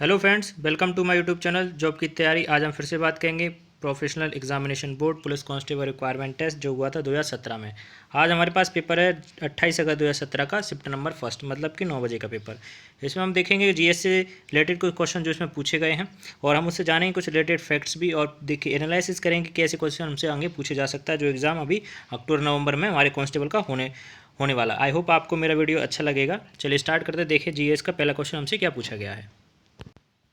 Hello friends, welcome to my YouTube channel job की तैयारी। आज हम फिर से बात करेंगे professional examination board police constable requirement test जो हुआ था 2017 में। आज हमारे पास पेपर है 28 अगस्त 2017 का, शिफ्ट नंबर फर्स्ट, मतलब कि 9 बजे का पेपर। इसमें हम देखेंगे जीएस से रिलेटेड कुछ क्वेश्चन जो इसमें पूछे गए हैं और हम उससे जानेंगे कुछ रिलेटेड फैक्ट्स भी, और देखिए एनालिसिस करेंगे कि कैसे क्वेश्चन हमसे आगे पूछे जा सकता है जो एग्जाम अभी अक्टूबर नवंबर में हमारे कांस्टेबल का होने वाला। आई होप आपको मेरा वीडियो अच्छा लगेगा। चलिए स्टार्ट करते। देखिए जीएस का पहला क्वेश्चन हमसे क्या पूछा गया है।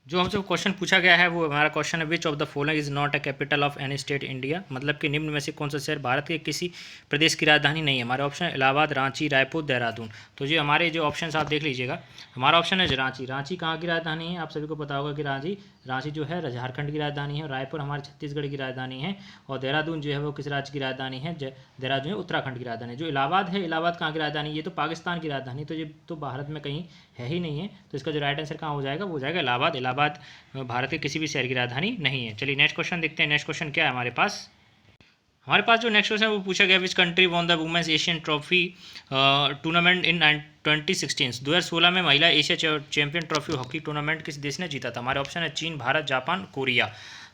जो हमसे क्वेश्चन पूछा गया है वो हमारा क्वेश्चन है, विच of the following is not a capital of any state India, मतलब कि निम्न में से कौन सा शहर भारत के किसी प्रदेश की राजधानी नहीं है। हमारे ऑप्शन है इलाहाबाद, रांची, रायपुर, देहरादून। तो जो हमारे जो ऑप्शन आप देख लीजिएगा, हमारा ऑप्शन है रांची। रांची कहाँ की राजधानी है? आप सभी को पता होगा कि रांची रांची जो है झारखंड की राजधानी है, रायपुर हमारे छत्तीसगढ़ की राजधानी है, और देहरादून जो है वो किस राज्य की राजधानी है? देहरादून उत्तराखंड की राजधानी है। जो इलाहाबाद है, इलाहाबाद कहाँ की राजधानी? ये तो पाकिस्तान की राजधानी, तो ये तो भारत में कहीं है ही नहीं है। तो इसका जो राइट आंसर कहाँ हो जाएगा? वो हो जाएगा इलाहाबाद। इलाहाबाद भारत के किसी भी शहर की राजधानी नहीं है। चलिए नेक्स्ट क्वेश्चन देखते हैं। नेक्स्ट क्वेश्चन क्या है हमारे पास जो नेक्स्ट क्वेश्चन वो पूछा गया, which country won the women's Asian trophy tournament in 2016। 2016 में महिला Asia champion trophy hockey tournament किस देश ने जीता था? हमारे ऑप्शन है चीन, भारत, जापान, कोरिया।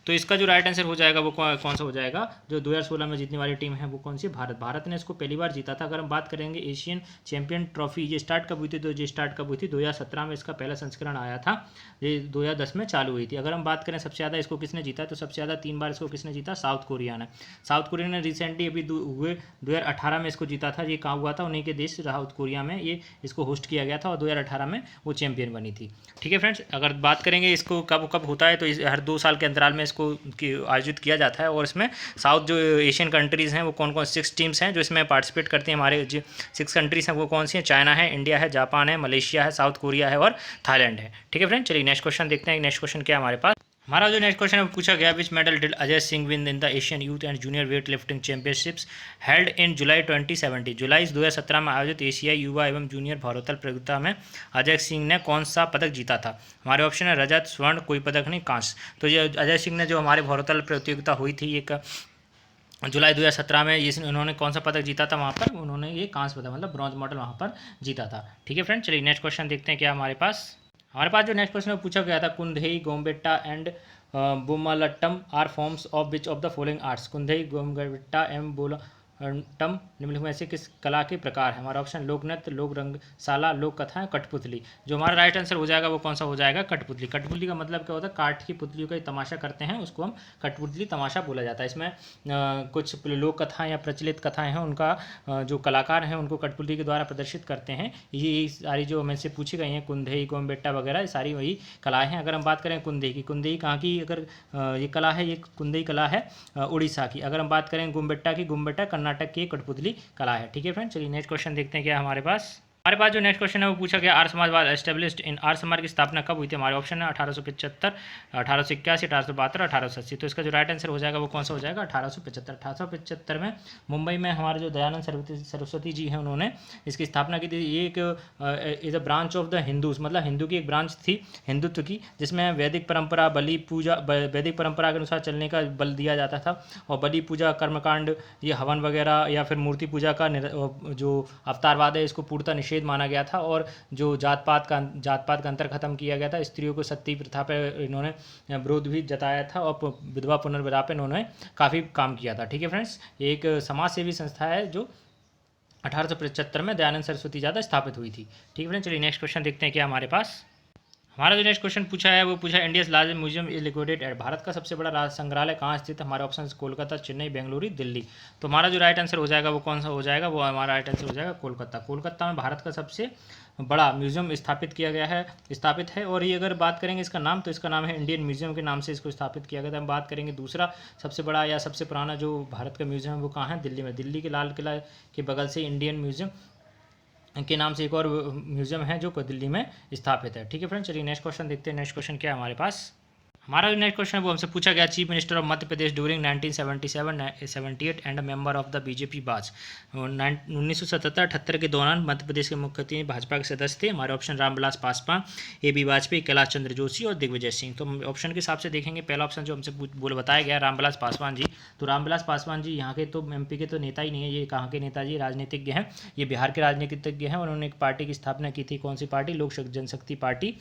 तो इसका जो राइट आंसर हो जाएगा वो कौन सा हो जाएगा? जो 2016 में जीतने वाली टीम है वो कौन सी? भारत। भारत ने इसको पहली बार जीता था। अगर हम बात करेंगे एशियन चैंपियन ट्रॉफी, ये स्टार्ट कब हुई थी? तो ये स्टार्ट कब हुई थी? 2017 में इसका पहला संस्करण आया था। ये 2010 में चालू हुई थी। अगर हम बात करें सबसे ज़्यादा इसको किसने जीता, तो सबसे ज़्यादा 3 बार इसको किसने जीता? साउथ कोरिया ने। साउथ कोरिया ने रिसेंटली अभी हुए 2018 में इसको जीता था। ये कहाँ हुआ था? उन्हीं के देश साउथ कोरिया में ये इसको होस्ट किया गया था और 2018 में वो चैंपियन बनी थी। ठीक है फ्रेंड्स, अगर बात करेंगे इसको कब कब होता है, तो हर 2 साल के अंतराल में इसको आयोजित किया जाता है। और इसमें साउथ जो एशियन कंट्रीज़ हैं वो कौन कौन 6 टीम्स हैं जो इसमें पार्टिसिपेट करती हैं। हमारे जो 6 कंट्रीज़ हैं वो कौन सी हैं? चाइना है, इंडिया है, जापान है, मलेशिया है, साउथ कोरिया है और थाईलैंड है। ठीक है फ्रेंड, चलिए नेक्स्ट क्वेश्चन देखते हैं। नेक्स्ट क्वेश्चन क्या है हमारे पास? हमारा जो नेक्स्ट क्वेश्चन है पूछा गया, which medal did Ajay Singh win in the Asian youth and junior weight lifting championships held in July 2017। जुलाई 2017 में आयोजित एशियाई युवा एवं जूनियर भारोत्तोलन प्रतियोगिता में अजय सिंह ने कौन सा पदक जीता था? हमारे ऑप्शन है रजत, स्वर्ण, कोई पदक नहीं, कांस्य। तो ये अजय सिंह ने जो हमारे भारोत्तोलन प्रतियोगिता हुई थी एक जुलाई 2017 में, ये उन्होंने कौन सा पदक जीता था? वहाँ पर उन्होंने ये कांस्य पदक मतलब ब्रॉन्ज मेडल वहाँ पर जीता था। ठीक है फ्रेंड, चलिए नेक्स्ट क्वेश्चन देखते हैं क्या हमारे पास जो नेक्स्ट क्वेश्चन पूछा गया था, Kundai, Gombeyatta and Bommalattam are forms of which of the following arts. Kundai, Gombeyatta एवं बोमालट्टम निम्नलिखित में से किस कला के प्रकार है? हमारा ऑप्शन लोक नृत्य, लोक रंगशाला, लोक कथाएं, कठपुतली। जो हमारा राइट आंसर हो जाएगा वो कौन सा हो जाएगा? कठपुतली। कठपुतली का मतलब क्या होता है? काठ की पुतलियों का तमाशा करते हैं उसको हम कठपुतली तमाशा बोला जाता है। इसमें कुछ लोक कथाएं या प्रचलित कथाएं हैं, उनका जो कलाकार हैं उनको कठपुतली के द्वारा प्रदर्शित करते हैं। ये सारी जो हमें से पूछी गई हैं, कुंदई, गोम्बेट्टा वगैरह, ये सारी वही कलाएं हैं। अगर हम बात करें कुंदई की, कुंदई कहाँ की अगर ये कला है, ये कुंदई कला है उड़ीसा की। अगर हम बात करें गोम्बेट्टा की, गोम्बेट्टा कर्नाटक की कठपुतली कला है। ठीक है फ्रेंड, चलिए नेक्स्ट क्वेश्चन देखते हैं क्या हमारे पास जो नेक्स्ट क्वेश्चन है वो पूछा गया, आर्य समाजवाद एस्टेब्लिश्ड इन आर्य समाज की स्थापना कब हुई थी? हमारे ऑप्शन है 1875, 1881, 1872, 1880। तो इसका जो राइट आंसर हो जाएगा वो कौन सा हो जाएगा? 1875। 1875 में मुंबई में हमारे जो दयानंद सरस्वती जी हैं उन्होंने इसकी स्थापना की थी। ये एक is a branch of the Hindus, मतलब हिंदू की एक ब्रांच थी हिंदुत्व की, जिसमें वैदिक परंपरा, बलि पूजा, वैदिक परंपरा के अनुसार चलने का बल दिया जाता था। और बलि पूजा, कर्मकांड, ये हवन वगैरह या फिर मूर्ति पूजा का जो अवतारवाद है इसको पूर्णतः निषेध माना गया था। और जो जात पात का अंतर खत्म किया गया था। स्त्रियों को सती प्रथा पर इन्होंने विरोध भी जताया था और विधवा पुनर्विवाह पर इन्होंने काफ़ी काम किया था। ठीक है फ्रेंड्स, एक समाज सेवी संस्था है जो 1875 में दयानंद सरस्वती ज़्यादा स्थापित हुई थी। ठीक है फ्रेंड्स, चलिए नेक्स्ट क्वेश्चन देखते हैं क्या हमारा जो नेक्स्ट क्वेश्चन पूछा है वो पूछा, India's largest museum is located at. Bharat का सबसे बड़ा संग्रहालय कहाँ स्थित है? हमारे ऑप्शन कोलकाता, चेन्नई, बेंगलुरु, दिल्ली। तो हमारा जो राइट आंसर हो जाएगा वो कौन सा हो जाएगा? वो हमारा राइट आंसर हो जाएगा कोलकाता। कोलकाता में भारत का सबसे बड़ा म्यूजियम स्थापित है। और ये अगर बात करेंगे इसका नाम, तो इसका नाम है इंडियन म्यूजियम के नाम से इसको स्थापित किया गया था। हम बात करेंगे दूसरा सबसे बड़ा या सबसे पुराना जो भारत का म्यूजियम है वो कहाँ है? दिल्ली में। दिल्ली के लाल किला के बगल से इंडियन म्यूजियम के नाम से एक और म्यूजियम है जो दिल्ली में स्थापित है। ठीक है फ्रेंड, चलिए नेक्स्ट क्वेश्चन देखते हैं। नेक्स्ट क्वेश्चन क्या है हमारा जो नेक्स्ट क्वेश्चन है वो हमसे पूछा गया, chief minister of Madhya Pradesh during 1977-78 and member of the BJP बाज। 1977-78 के दौरान मध्य प्रदेश के मुख्यमंत्री भाजपा के सदस्य थे। हमारे option Ramvilas Paswan, A B Vajpayee, Kailash Chandra Joshi और दिग्विजय सिंह। तो हम ऑप्शन के हिसाब से देखेंगे, पहला ऑप्शन जो हमसे बताया गया रामविलास पासवान जी। तो रामविलास पासवान जी यहाँ के तो एमपी के तो नेता ही नहीं है, ये कहाँ के नेताजी राजनीतिज्ञ हैं। ये बिहार के राजनीतिज्ञ हैं और उन्होंने एक पार्टी की स्थापना की थी। कौन सी पार्टी? लोक जनशक्ति पार्टी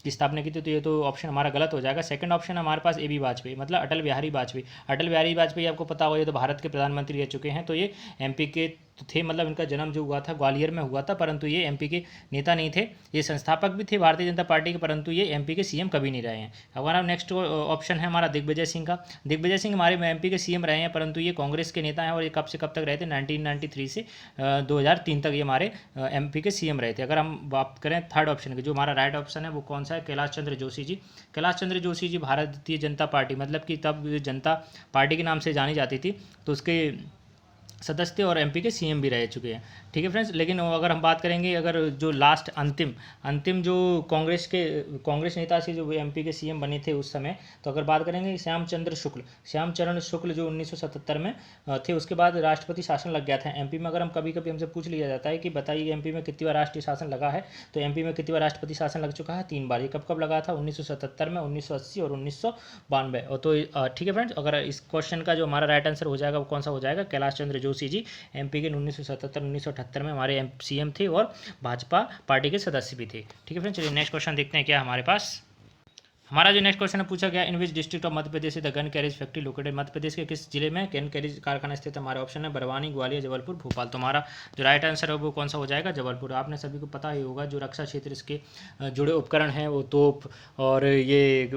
की स्थापना की थी, तो ये तो ऑप्शन हमारा गलत हो जाएगा। सेकंड ऑप्शन हमारे पास ए बी वाजपेयी, मतलब अटल बिहारी वाजपेयी। अटल बिहारी वाजपेयी आपको पता होगा, ये तो भारत के प्रधानमंत्री रह चुके हैं। तो ये एमपी के थे, मतलब इनका जन्म जो हुआ था ग्वालियर में हुआ था, परंतु ये एमपी के नेता नहीं थे। ये संस्थापक भी थे भारतीय जनता पार्टी के, परंतु ये एमपी के सीएम कभी नहीं रहे हैं। हमारा नेक्स्ट ऑप्शन है हमारा दिग्विजय सिंह का। दिग्विजय सिंह हमारे एमपी के सीएम रहे हैं, परंतु ये कांग्रेस के नेता हैं और ये कब से कब तक रहे थे, 1993 से 2003 तक ये हमारे एमपी के सीएम रहे थे। अगर हम बात करें थर्ड ऑप्शन की, जो हमारा राइट ऑप्शन है वो कौन सा है, कैलाश चंद्र जोशी जी। कैलाश चंद्र जोशी जी भारतीय जनता पार्टी, मतलब कि तब जनता पार्टी के नाम से जानी जाती थी, तो उसके सदस्य थे और एमपी के सीएम भी रह चुके हैं। ठीक है फ्रेंड्स, लेकिन अगर हम बात करेंगे, अगर जो लास्ट अंतिम जो कांग्रेस नेता से जो एमपी के सीएम बने थे उस समय, तो अगर बात करेंगे श्यामचरण शुक्ल जो 1977 में थे। उसके बाद राष्ट्रपति शासन लग गया था एमपी में। अगर हम कभी कभी हमसे पूछ लिया जाता है कि बताइए एमपी में कितनी बार राष्ट्रीय शासन लगा है, तो एमपी में कितनी बार राष्ट्रपति शासन लग चुका है, 3 बार। ये कब कब लगा था, 1977 में, 1980 और 1992। और तो ठीक है फ्रेंड्स, अगर इस क्वेश्चन का जो हमारा राइट आंसर हो जाएगा वो कौन सा हो जाएगा, कैलाश चंद्र जोशी जी एमपी के 1977-1978 में हमारे सीएम थे और भाजपा पार्टी के सदस्य भी थे। ठीक है फ्रेंड्स, चलिए नेक्स्ट क्वेश्चन देखते हैं क्या हमारे पास। हमारा जो नेक्स्ट क्वेश्चन है पूछा गया, in which district of Madhya Pradesh the gun carriage factory located. Madhya Pradesh के किस जिले में गन कैरेज कारखाना स्थित है। हमारे ऑप्शन है बरवानी, ग्वालियर, जबलपुर, भोपाल। तो हमारा जो राइट आंसर है वो कौन सा हो जाएगा, जबलपुर। आपने सभी को पता ही होगा, जो रक्षा क्षेत्र इसके जुड़े उपकरण हैं वो तोप और ये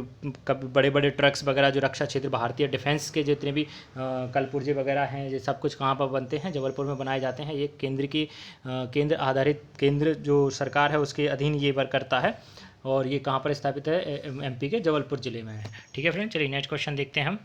बड़े बड़े ट्रक्स वगैरह, जो रक्षा क्षेत्र भारतीय डिफेंस के जितने भी कलपुर्जे वगैरह हैं, ये सब कुछ कहाँ पर बनते हैं, जबलपुर में बनाए जाते हैं। ये केंद्र आधारित केंद्र जो सरकार है उसके अधीन ये वर्क करता है और ये कहाँ पर स्थापित है, एमपी के जबलपुर जिले में है। ठीक है फ्रेंड, चलिए नेक्स्ट क्वेश्चन देखते हैं हम।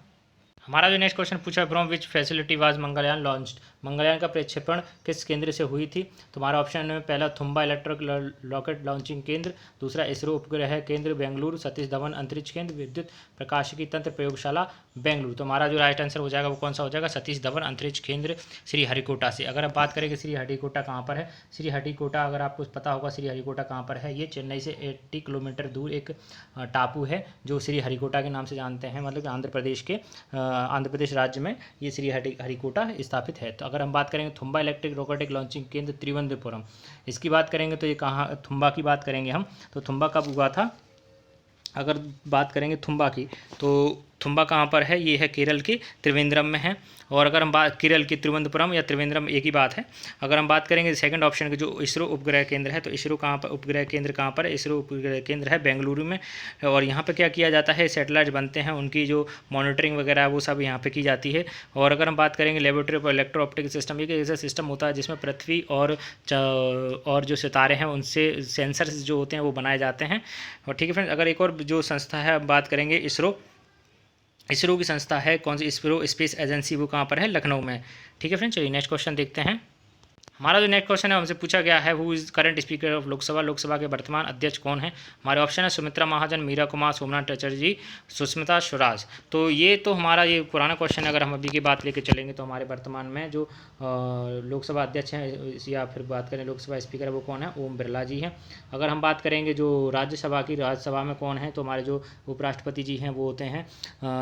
हमारा जो नेक्स्ट क्वेश्चन पूछा, from which facility was Mangalyaan launched. Mangalyaan का प्रक्षेपण किस केंद्र से हुई थी। तो हमारा ऑप्शन में पहला थुम्बा इलेक्ट्रिक रॉकेट लॉन्चिंग केंद्र, दूसरा इसरो उपग्रह केंद्र बेंगलुरु, सतीश धवन अंतरिक्ष केंद्र, विद्युत प्रकाशिकी तंत्र प्रयोगशाला बेंगलुरु। तो हमारा जो राइट आंसर हो जाएगा वो कौन सा हो जाएगा, सतीश धवन अंतरिक्ष केंद्र श्रीहरिकोटा से। अगर आप बात करें कि श्रीहरिकोटा कहाँ पर है, श्रीहरिकोटा अगर आपको पता होगा श्रीहरिकोटा कहाँ पर है, ये चेन्नई से 80 किलोमीटर दूर एक टापू है जो श्रीहरिकोटा के नाम से जानते हैं, मतलब आंध्र प्रदेश राज्य में ये श्रीहरिकोटा स्थापित है। तो अगर हम बात करेंगे थुम्बा इलेक्ट्रिक रॉकेट लॉन्चिंग केंद्र त्रिवेंद्रपुरम, इसकी बात करेंगे तो ये कहाँ, थुम्बा की बात करेंगे हम, तो थुम्बा कब हुआ था। अगर बात करेंगे थुम्बा की, तो थुम्बा कहाँ पर है, ये है केरल के त्रिवेंद्रम में है। और अगर हम बात केरल की त्रिवेंद्रपुरम या त्रिवेंद्रम एक ही बात है। अगर हम बात करेंगे सेकंड ऑप्शन की, जो इसरो उपग्रह केंद्र है, तो इसरो कहाँ पर उपग्रह केंद्र कहाँ पर है, इसरो उपग्रह केंद्र है बेंगलुरु में। और यहाँ पर क्या किया जाता है, सैटेलाइट बनते हैं, उनकी जो मॉनिटरिंग वगैरह है वो सब यहाँ पर की जाती है। और अगर हम बात करेंगे laboratory for electro optic system, ये ऐसा सिस्टम होता है जिसमें पृथ्वी और जो सितारे हैं उनसे सेंसर्स जो होते हैं वो बनाए जाते हैं। और ठीक है फ्रेंड्स, अगर एक और जो संस्था है अब बात करेंगे इसरो की संस्था है कौन सी, इसरो स्पेस एजेंसी, वो कहाँ पर है, लखनऊ में। ठीक है फ्रेंड्स, चलिए नेक्स्ट क्वेश्चन देखते हैं। हमारा जो नेक्स्ट क्वेश्चन है हमसे पूछा गया है, who is current speaker of Lok Sabha. Lok Sabha के वर्तमान अध्यक्ष कौन है। हमारे ऑप्शन है सुमित्रा महाजन, मीरा कुमार, सोमनाथ चटर्जी, सुष्मिता स्वराज। तो ये तो हमारा ये पुराना क्वेश्चन है। अगर हम अभी की बात लेके चलेंगे तो हमारे वर्तमान में जो लोकसभा अध्यक्ष हैं या फिर बात करें लोकसभा स्पीकर है वो कौन है, ओम बिरला जी हैं। अगर हम बात करेंगे जो राज्यसभा में कौन है, तो हमारे जो उपराष्ट्रपति जी हैं वो होते हैं,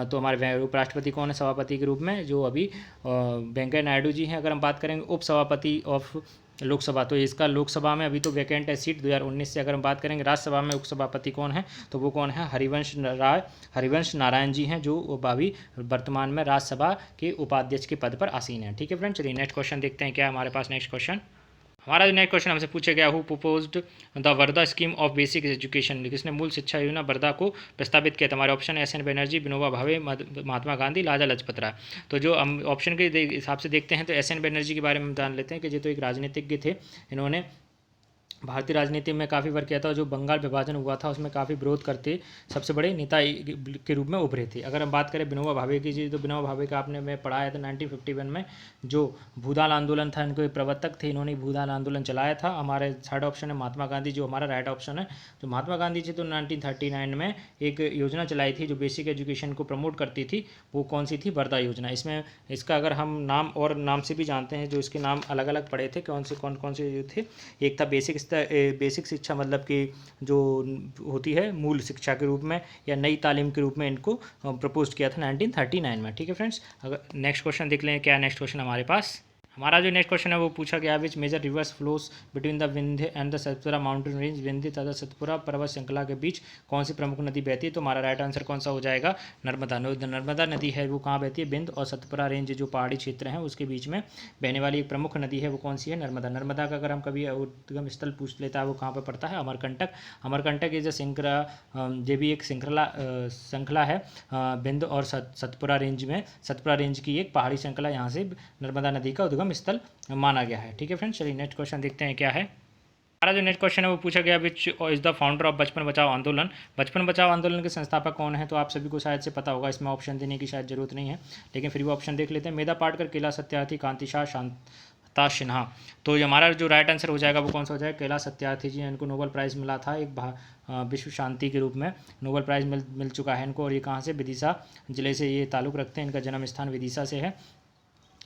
तो हमारे उपराष्ट्रपति कौन है सभापति के रूप में, जो अभी वेंकैया नायडू जी हैं। अगर हम बात करेंगे उपसभापति ऑफ लोकसभा, तो इसका लोकसभा में अभी तो वैकेंट है सीट 2019 से। अगर हम बात करेंगे राज्यसभा में उपसभापति कौन है, तो वो कौन है, हरिवंश नारायण जी हैं, जो अभी वर्तमान में राज्यसभा के उपाध्यक्ष के पद पर आसीन है। ठीक है फ्रेंड, चलिए नेक्स्ट क्वेश्चन देखते हैं क्या है हमारे पास नेक्स्ट क्वेश्चन। हमारा जो नेक्स्ट क्वेश्चन हमसे पूछा गया, who proposed the Wardha scheme of basic education. किसने मूल शिक्षा योजना वर्धा को प्रस्तावित किया था। हमारे ऑप्शन है एस.एन. बनर्जी, विनोबा भावे, महात्मा गांधी, लाला लाजपत राय। तो जो हम ऑप्शन के हिसाब से देखते हैं तो एस.एन. बनर्जी के बारे में जान लेते हैं कि ये तो एक राजनीतिज्ञ थे। इन्होंने भारतीय राजनीति में काफ़ी वर्क किया था। जो बंगाल विभाजन हुआ था उसमें काफ़ी विरोध करते सबसे बड़े नेता के रूप में उभरे थे। अगर हम बात करें विनोबा भावे की जी, तो विनोबा भावे का आपने मैं पढ़ाया था 1951 में जो भूदान आंदोलन था, इनके प्रवर्तक थे, इन्होंने भूदान आंदोलन चलाया था। हमारे थर्ड ऑप्शन है महात्मा गांधी, जो हमारा राइट ऑप्शन है। तो महात्मा गांधी जी तो 1939 में एक योजना चलाई थी जो बेसिक एजुकेशन को प्रमोट करती थी, वो कौन सी थी, वर्धा योजना। इसमें इसका अगर हम नाम से भी जानते हैं, जो इसके नाम अलग अलग पड़े थे, कौन से थे। एक था बेसिक शिक्षा, मतलब कि जो होती है मूल शिक्षा के रूप में या नई तालीम के रूप में इनको प्रपोज किया था 1939 में। ठीक है फ्रेंड्स, अगर नेक्स्ट क्वेश्चन देख लें क्या नेक्स्ट क्वेश्चन हमारे पास। हमारा जो नेक्स्ट क्वेश्चन है वो पूछा गया which major rivers flows between the Vindhya and the Satpura mountain range. Vindhya तथा सतपुरा पर्वत श्रृंखला के बीच कौन सी प्रमुख नदी बहती है? तो हमारा राइट आंसर कौन सा हो जाएगा? नर्मदा। नर्मदा नदी है वो कहाँ बहती है? विंध्य और सतपुरा रेंज जो पहाड़ी क्षेत्र है उसके बीच में बहने वाली एक प्रमुख नदी है वो कौन सी है? नर्मदा। नर्मदा का अगर हम कभी उद्गम स्थल पूछ लेता है वो कहाँ पर पड़ता है? अमरकंटक। अमरकंटक इज ये भी एक श्रृंखला है विंध्य और सतपुरा रेंज में। सतपुरा रेंज की एक पहाड़ी श्रृंखला यहाँ से नर्मदा नदी का उद्गम स्थल माना गया है। ठीक है फ्रेंड्स, चलिए नेक्स्ट क्वेश्चन देखते हैं क्या है। हमारा जो नेक्स्ट क्वेश्चन है वो पूछा गया which is the founder of बचपन बचाओ आंदोलन। बचपन बचाओ आंदोलन के संस्थापक कौन है? तो आप सभी को शायद से पता होगा, इसमें ऑप्शन देने की शायद जरूरत नहीं है, लेकिन फिर भी ऑप्शन देख लेते हैं। मेधा पाटकर, कैलाश सत्यार्थी, कांति शाह, शांता सिन्हा। तो ये हमारा जो राइट आंसर हो जाएगा वो कौन सा हो जाएगा? कैलाश सत्यार्थी जी। इनको नोबेल प्राइज़ मिला था एक विश्व शांति के रूप में नोबेल प्राइज़ मिल चुका है इनको। और ये कहाँ से? विदिशा जिले से ये ताल्लुक़ रखते हैं, इनका जन्म स्थान विदिशा से है।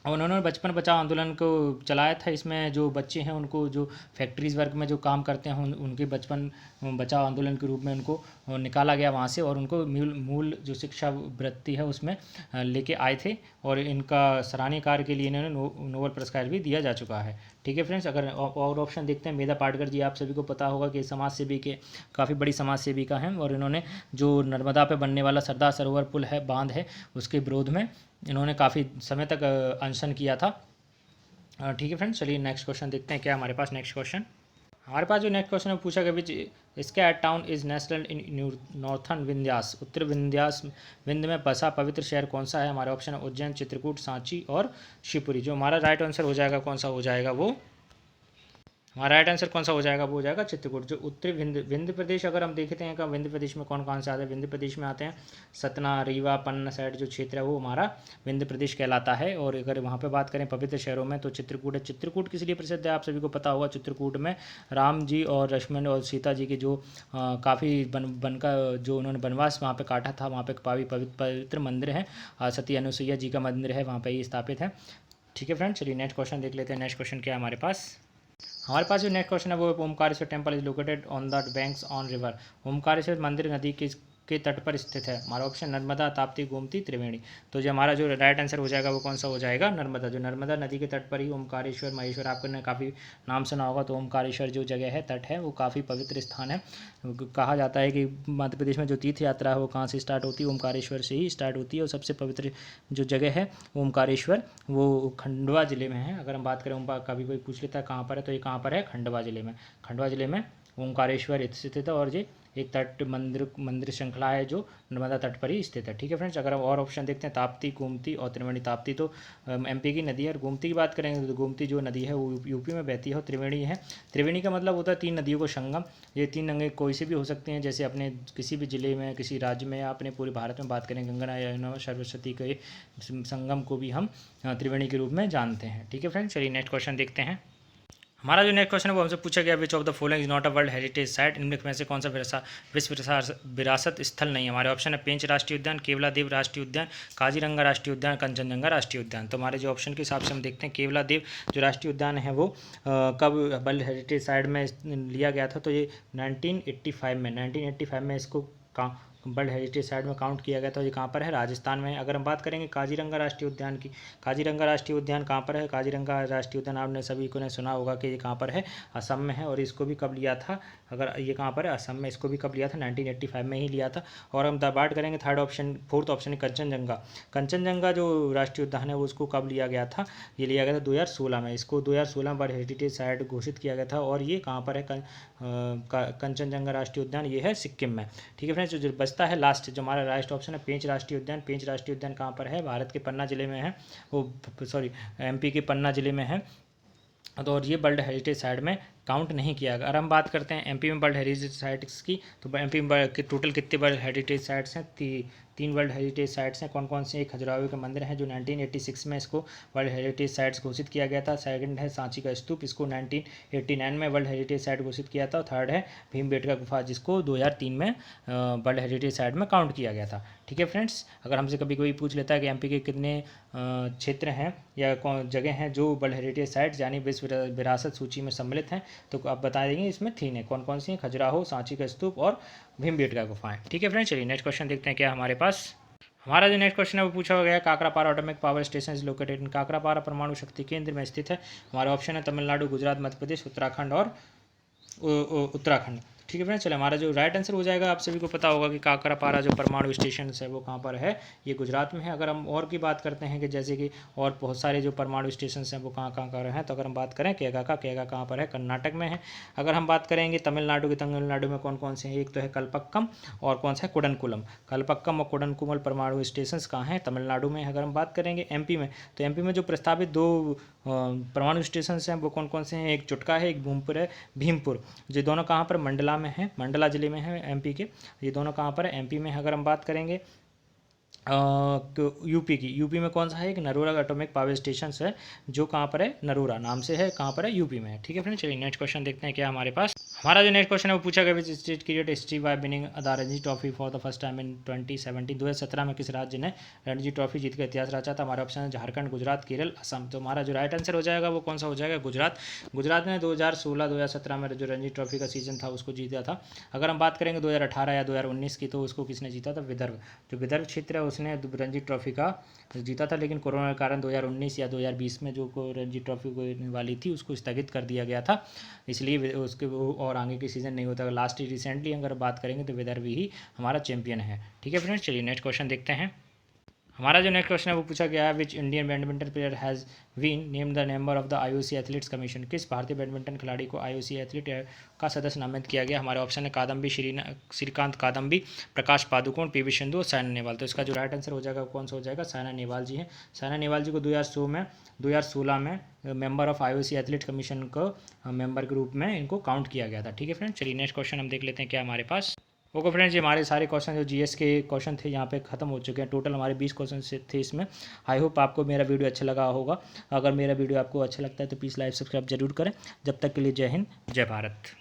और उन्होंने बचपन बचाओ आंदोलन को चलाया था। इसमें जो बच्चे हैं उनको जो फैक्ट्रीज वर्क में जो काम करते हैं उनके बचपन बचाओ आंदोलन के रूप में उनको निकाला गया वहाँ से, और उनको मूल जो शिक्षा वृत्ति है उसमें लेके आए थे, और इनका सराहनीय कार्य के लिए इन्होंने नोबेल पुरस्कार भी दिया जा चुका है। ठीक है फ्रेंड्स, अगर और ऑप्शन देखते हैं, मेधा पाटकर जी आप सभी को पता होगा कि समाज सेवी के काफ़ी बड़ी समाज सेविका हैं, और इन्होंने जो नर्मदा पे बनने वाला सरदार सरोवर पुल है, बांध है, उसके विरोध में इन्होंने काफ़ी समय तक अनशन किया था। ठीक है फ्रेंड्स, चलिए नेक्स्ट क्वेश्चन देखते हैं क्या हमारे पास नेक्स्ट क्वेश्चन। हमारे पास जो नेक्स्ट क्वेश्चन है पूछा गया विच इसके town is national in northern Vindhyas. उत्तर विंध्य में बसा पवित्र शहर कौन सा है? हमारे ऑप्शन है उज्जैन, चित्रकूट, सांची और शिवपुरी। जो हमारा राइट आंसर हो जाएगा कौन सा हो जाएगा? वो हमारा राइट आंसर कौन सा हो जाएगा? वो हो जाएगा चित्रकूट। जो उत्तरी विंध्य प्रदेश अगर हम देखते हैं, विंध्य प्रदेश में कौन कौन से आते हैं? विंध्य प्रदेश में आते हैं सतना, रीवा, पन्ना साइड जो क्षेत्र है वो हमारा विंध्य प्रदेश कहलाता है। और अगर वहाँ पे बात करें पवित्र शहरों में तो चित्रकूट है। चित्रकूट किस लिए प्रसिद्ध है? आप सभी को पता होगा, चित्रकूट में राम जी और लक्ष्मण और सीता जी की जो काफ़ी बन का जो उन्होंने वनवास वहाँ पर काटा था, वहाँ पर पवित्र मंदिर है, सती अनुसुईया जी का मंदिर है, वहाँ पर ये स्थापित है। ठीक है फ्रेंड्स, चलिए नेक्स्ट क्वेश्चन देख लेते हैं। नेक्स्ट क्वेश्चन क्या है हमारे पास? हमारे पास जो नेक्स्ट क्वेश्चन है वो Omkareshwar temple is located on the banks on river. Omkareshwar मंदिर नदी के तट पर स्थित है। हमारा ऑप्शन नर्मदा, ताप्ती, गोमती, त्रिवेणी। तो जो हमारा जो राइट आंसर हो जाएगा वो कौन सा हो जाएगा? नर्मदा। जो नर्मदा नदी के तट पर ही ओमकारेश्वर महेश्वर, आपने काफ़ी नाम सुना होगा, तो ओमकारेश्वर जो जगह है, तट है, वो काफ़ी पवित्र स्थान है। कहा जाता है कि मध्य प्रदेश में जो तीर्थ यात्रा है वो कहाँ से स्टार्ट होती है? ओमकारेश्वर से ही स्टार्ट होती है। और सबसे पवित्र जो जगह है ओमकारेश्वर वो खंडवा जिले में है। अगर हम बात करें कभी कोई पूछ लेता है कहाँ पर है, तो ये कहाँ पर है? खंडवा जिले में। खंडवा जिले में ओमकारेश्वर स्थित है, और ये एक तट मंदिर श्रृंखला है जो नर्मदा तट पर ही स्थित है। ठीक है फ्रेंड्स, अगर हम और ऑप्शन देखते हैं, ताप्ती, गोमती और त्रिवेणी। ताप्ती तो एमपी की नदी है, और गोमती की बात करेंगे तो गोमती जो नदी है वो यूपी में बहती है, और त्रिवेणी है। त्रिवेणी का मतलब होता है तीन नदियों को संगम। ये तीन नदियाँ कोई से भी हो सकती हैं, जैसे अपने किसी भी जिले में, किसी राज्य में, या अपने पूरे भारत में बात करें, गंगा यमुना सरस्वती के संगम को भी हम त्रिवेणी के रूप में जानते हैं। ठीक है फ्रेंड्स, चलिए नेक्स्ट क्वेश्चन देखते हैं। हमारा जो नेक्स्ट क्वेश्चन है वो हमसे पूछा गया विच of the following is not a world heritage site. इनमें से कौन सा विश्व विरासत स्थल नहीं है? हमारे ऑप्शन है पेंच राष्ट्रीय उद्यान, केवलादेव राष्ट्रीय उद्यान, काजीरंगा राष्ट्रीय उद्यान, कंचनजंगा राष्ट्रीय उद्यान। तो हमारे जो ऑप्शन के हिसाब से हम देखते हैं, केवलादेव जो राष्ट्रीय उद्यान है वो कब वर्ल्ड हेरिटेज साइट में लिया गया था? तो ये 1985 में इसको वर्ल्ड हेरिटेज साइट में काउंट किया गया था। ये कहाँ पर है? राजस्थान में। अगर हम बात करेंगे काजीरंगा राष्ट्रीय उद्यान की, काजीरंगा राष्ट्रीय उद्यान कहाँ पर है? काजीरंगा राष्ट्रीय उद्यान आपने सभी को ने सुना होगा कि ये कहाँ पर है? असम में है। और इसको भी कब लिया था? अगर ये कहाँ पर है? असम में। इसको भी कब लिया था? 1985 में ही लिया था। और हम बात करेंगे फोर्थ ऑप्शन कंचनजंगा। कंचनजंगा जो राष्ट्रीय उद्यान है वो उसको कब लिया गया था? ये लिया गया था 2016 में। इसको 2016 वर्ल्ड हेरिटेज साइट घोषित किया गया था। और ये कहाँ पर है? कंचनजंगा राष्ट्रीय उद्यान ये है सिक्किम में। ठीक है फ्रेंड्स, जो बचता है लास्ट जो हमारा लास्ट ऑप्शन है पेंच राष्ट्रीय उद्यान। पेंच राष्ट्रीय उद्यान कहाँ पर है? भारत के पन्ना जिले में है, एमपी के पन्ना जिले में है। तो और ये वर्ल्ड हेरिटेज साइट में काउंट नहीं किया गया। अगर हम बात करते हैं एमपी में वर्ल्ड हेरिटेज साइट्स की, तो एमपी में टोटल कितने वर्ल्ड हेरिटेज साइट्स हैं? तीन वर्ल्ड हेरिटेज साइट्स हैं। कौन कौन से? एक खजुराहो का मंदिर है जो 1986 में इसको वर्ल्ड हेरिटेज साइट्स घोषित किया गया था। सेकंड है सांची का स्तूप, इसको 1989 में वर्ल्ड हेरिटेज साइट घोषित किया था। और थर्ड है भीमबेटका गुफा, जिसको 2003 में वर्ल्ड हेरिटेज साइट में काउंट किया गया था। ठीक है फ्रेंड्स, अगर हमसे कभी कोई पूछ लेता है कि एमपी के कितने क्षेत्र हैं या जगह हैं जो वर्ल्ड हेरिटेज साइट्स यानी विश्व विरासत सूची में सम्मिलित हैं, तो आप बता देंगे इसमें 3 है। कौन कौन सी हैं? खजुराहो, सांची का स्तूप और भीमबेटका गुफाएं। ठीक है फ्रेंड्स, चलिए नेक्स्ट क्वेश्चन देखते हैं क्या हमारे पास। हमारा जो नेक्स्ट क्वेश्चन है वो पूछा गया है, Kakrapar atomic power station is located in, Kakrapar परमाणु शक्ति केंद्र में स्थित है। हमारे ऑप्शन है तमिलनाडु, गुजरात, मध्य प्रदेश, उत्तराखंड और उत्तराखंड। ठीक है फ्रेंड्स, चलिए हमारा जो राइट आंसर हो जाएगा, आप सभी को पता होगा कि काकरापारा जो परमाणु स्टेशन है वो कहाँ पर है, ये गुजरात में है। अगर हम और की बात करते हैं कि जैसे कि और बहुत सारे जो परमाणु स्टेशन हैं वो कहाँ कहाँ कर हैं, तो अगर हम बात करें केगा कहाँ पर है, कर्नाटक में है। अगर हम बात करेंगे तमिलनाडु की, तमिलनाडु में कौन कौन से हैं, एक तो है कलपक्कम और कौन सा है कुडनकुलम। कलपक्कम और कुडनकुमल परमाणु स्टेशन कहाँ हैं, तमिलनाडु में। अगर हम बात करेंगे एमपी में, तो एमपी में जो प्रस्तावित 2 परमाणु स्टेशन हैं वो कौन कौन से हैं, एक चुटका है, एक भीमपुर। ये दोनों कहाँ पर, मंडला में है, मंडला जिले में है एमपी के। ये दोनों कहाँ पर है, एमपी में। अगर हम बात करेंगे यूपी की, यूपी में कौन सा है, एक नरोरा एटॉमिक पावर स्टेशन है, जो कहाँ पर है, नरोरा नाम से है, कहाँ पर है, यूपी में है। ठीक है फ्रेंड, चलिए नेक्स्ट क्वेश्चन देखते हैं क्या हमारे पास। हमारा जो नेक्स्ट क्वेश्चन है वो पूछा गया, which state create history by winning the Ranji trophy for the first time in 2017। 2017 में किस राज्य ने रणजी ट्रॉफी जीत कर इतिहास रचा था। हमारा ऑप्शन है झारखंड, गुजरात, केरल, असम। तो हमारा जो राइट आंसर हो जाएगा वो कौन सा हो जाएगा, गुजरात। गुजरात ने 2016-2017 में जो रणजी ट्रॉफी का सीजन था उसको जीता था। अगर हम बात करेंगे 2018 या 2019 की, तो उसको किसने जीता था, विदर्भ। जो विदर्भ क्षेत्र है उसने रणजी ट्रॉफी का जीता था, लेकिन कोरोना के कारण 2019 या 2020 में जो रणजी ट्रॉफी को वाली थी उसको स्थगित कर दिया गया था, इसलिए उसके और आगे की सीज़न नहीं होता। लास्ट रिसेंटली अगर बात करेंगे तो विदर्भ ही हमारा चैंपियन है। ठीक है फ्रेंड्स, चलिए नेक्स्ट क्वेश्चन देखते हैं। हमारा जो नेक्स्ट क्वेश्चन है वो पूछा गया है, which Indian badminton player has been name the member of the IOC athletes commission. किस भारतीय बैडमिंटन खिलाड़ी को आईओसी एथलीट का सदस्य नामित किया गया। हमारे ऑप्शन है कादम्बी श्रीकांत कादम्बी, प्रकाश पादुकोण, पीवी सिंधु और साइना नेहवाल। तो इसका जो राइट आंसर हो जाएगा कौन सा हो जाएगा, साइना नेहवाल जी हैं। साइना नेहवाल जी को 2016 में member of IOC athlete commission को मेंबर के रूप में इनको काउंट किया गया था। ठीक है फ्रेंड्स, चलिए नेक्स्ट क्वेश्चन हम देख लेते हैं क्या हमारे पास। ओके फ्रेंड्स, ये हमारे सारे क्वेश्चन जो जीएस के क्वेश्चन थे यहाँ पे खत्म हो चुके हैं। टोटल हमारे 20 क्वेश्चन थे इसमें। आई होप आपको मेरा वीडियो अच्छा लगा होगा। अगर मेरा वीडियो आपको अच्छा लगता है तो प्लीज़ लाइक सब्सक्राइब जरूर करें। जब तक के लिए जय हिंद, जय भारत।